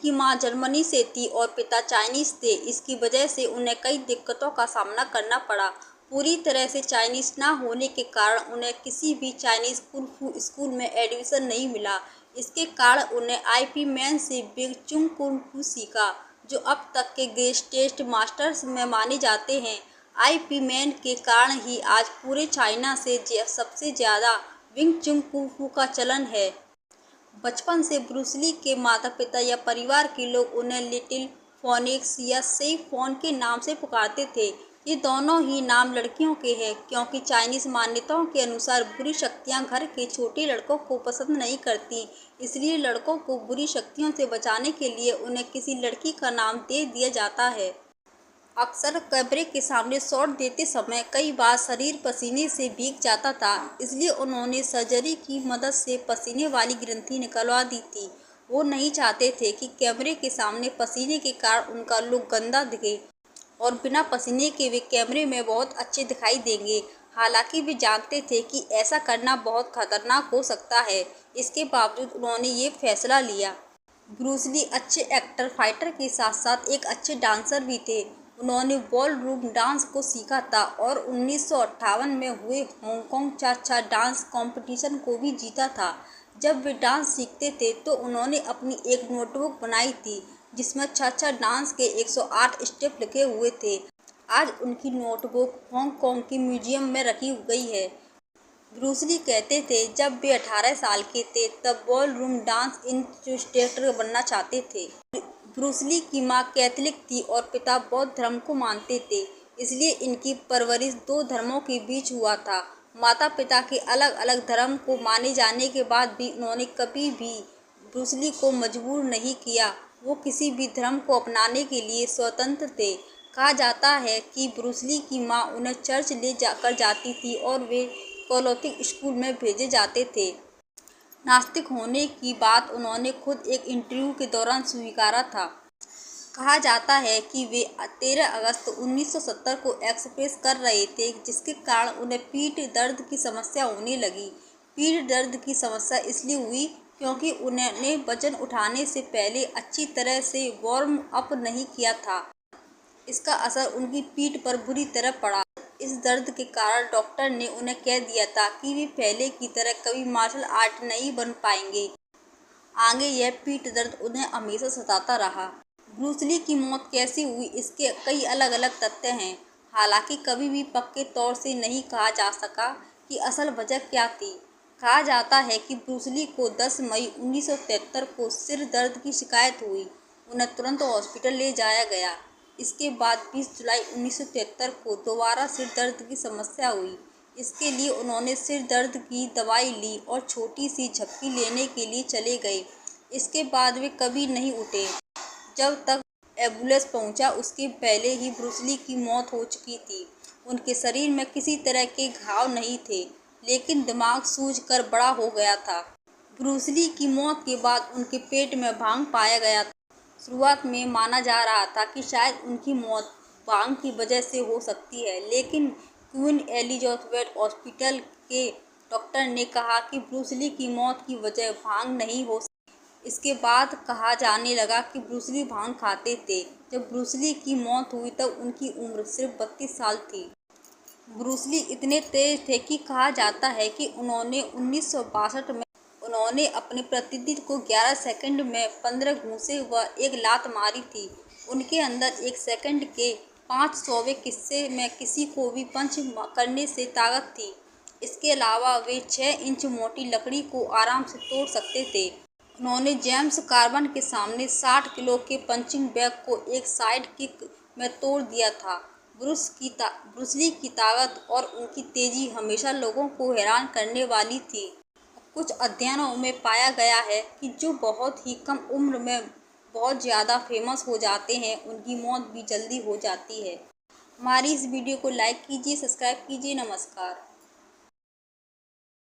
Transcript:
की मां जर्मनी से थी और पिता चाइनीज थे। इसकी वजह से उन्हें कई दिक्कतों का सामना करना पड़ा। पूरी तरह से चाइनीज ना होने के कारण उन्हें किसी भी चाइनीज कुंग फू स्कूल में एडमिशन नहीं मिला। इसके कारण उन्हें आईपी मैन से बिग चुंग कुंग फू सीखा, जो अब तक के ग्रेटेस्ट मास्टर्स में माने जाते हैं। आईपी मैन के कारण ही आज पूरे चाइना से सबसे ज़्यादा विंग चुंग कुंग फू का चलन है। बचपन से ब्रूस ली के माता-पिता या परिवार के लोग उन्हें लिटिल फोनिक्स या सेई फोन के नाम से पुकारते थे। ये दोनों ही नाम लड़कियों के हैं, क्योंकि चाइनीज मान्यताओं के अनुसार बुरी शक्तियां घर के छोटे लड़कों को पसंद नहीं करती। इसलिए लड़कों को बुरी शक्तियों से बचाने के लिए उन्हें किसी लड़की का नाम दे दिया जाता है। अक्सर कैमरे के सामने शॉट देते समय कई बार शरीर पसीने से भीग जाता था, इसलिए उन्होंने सर्जरी की मदद से पसीने वाली ग्रंथि निकलवा दी थी। वो नहीं चाहते थे कि कैमरे के सामने पसीने के कारण उनका लुक गंदा दिखे और बिना पसीने के वे कैमरे में बहुत अच्छे दिखाई देंगे। हालांकि वे जानते थे कि ऐसा करना बहुत खतरनाक हो सकता है, इसके बावजूद उन्होंने ये फैसला लिया। ब्रूस ली अच्छे एक्टर फाइटर के साथ साथ एक अच्छे डांसर भी थे। उन्होंने बॉलरूम डांस को सीखा था और 1958 में हुए हांगकांग चा-चा डांस कंपटीशन को भी जीता था। जब वे डांस सीखते थे तो उन्होंने अपनी एक नोटबुक बनाई थी, जिसमें चा-चा डांस के 108 स्टेप लिखे हुए थे। आज उनकी नोटबुक हांगकांग के म्यूजियम में रखी गई है। ब्रूस ली कहते थे जब वे 18 साल के थे तब बॉलरूम डांस इंस्ट्रक्टर बनना चाहते थे। ब्रूस ली की मां कैथोलिक थी और पिता बौद्ध धर्म को मानते थे, इसलिए इनकी परवरिश दो धर्मों के बीच हुआ था। माता पिता के अलग अलग धर्म को माने जाने के बाद भी उन्होंने कभी भी ब्रूस ली को मजबूर नहीं किया। वो किसी भी धर्म को अपनाने के लिए स्वतंत्र थे। कहा जाता है कि ब्रूस ली की मां उन्हें चर्च ले जाकर जाती थी और वे कैथोलिक स्कूल में भेजे जाते थे। नास्तिक होने की बात उन्होंने खुद एक इंटरव्यू के दौरान स्वीकारा था। कहा जाता है कि वे 13 अगस्त 1970 को एक्सप्रेस कर रहे थे, जिसके कारण उन्हें पीठ दर्द की समस्या होने लगी। पीठ दर्द की समस्या इसलिए हुई क्योंकि उन्होंने वजन उठाने से पहले अच्छी तरह से वार्म अप नहीं किया था। इसका असर उनकी पीठ पर बुरी तरह पड़ा। इस दर्द के कारण डॉक्टर ने उन्हें कह दिया था कि वे पहले की तरह कभी मार्शल आर्ट नहीं बन पाएंगे। आगे यह पीठ दर्द उन्हें हमेशा सताता रहा। ब्रूस ली की मौत कैसे हुई, इसके कई अलग अलग तथ्य हैं। हालांकि कभी भी पक्के तौर से नहीं कहा जा सका कि असल वजह क्या थी। कहा जाता है कि ब्रूस ली को 10 मई 1973 को सिर दर्द की शिकायत हुई। उन्हें तुरंत हॉस्पिटल ले जाया गया। इसके बाद 20 जुलाई 1973 को दोबारा सिर दर्द की समस्या हुई। इसके लिए उन्होंने सिर दर्द की दवाई ली और छोटी सी झपकी लेने के लिए चले गए। इसके बाद वे कभी नहीं उठे। जब तक एम्बुलेंस पहुंचा उसके पहले ही ब्रूस ली की मौत हो चुकी थी। उनके शरीर में किसी तरह के घाव नहीं थे, लेकिन दिमाग सूज कर बड़ा हो गया था। ब्रूस ली की मौत के बाद उनके पेट में भांग पाया गया था। शुरुआत में माना जा रहा था कि शायद उनकी मौत भांग की वजह से हो सकती है, लेकिन क्वीन एलिजाबेथ हॉस्पिटल के डॉक्टर ने कहा कि ब्रूस ली की मौत की वजह भांग नहीं हो सकती। इसके बाद कहा जाने लगा कि ब्रूस ली भांग खाते थे। जब ब्रूस ली की मौत हुई तब उनकी उम्र सिर्फ 32 साल थी। ब्रूस ली इतने तेज थे कि कहा जाता है कि उन्होंने 1962 में उन्होंने अपने प्रतिद्वंदी को 11 सेकंड में 15 घूंसे व एक लात मारी थी। उनके अंदर एक सेकंड के 500वें हिस्से में किसी को भी पंच करने से ताकत थी। इसके अलावा वे 6 इंच मोटी लकड़ी को आराम से तोड़ सकते थे। उन्होंने जेम्स कार्बन के सामने 60 किलो के पंचिंग बैग को एक साइड किक में तोड़ दिया था। ब्रूस ली की ताकत और उनकी तेजी हमेशा लोगों को हैरान करने वाली थी। कुछ अध्ययनों में पाया गया है कि जो बहुत ही कम उम्र में बहुत ज़्यादा फेमस हो जाते हैं, उनकी मौत भी जल्दी हो जाती है। हमारी इस वीडियो को लाइक कीजिए, सब्सक्राइब कीजिए। नमस्कार।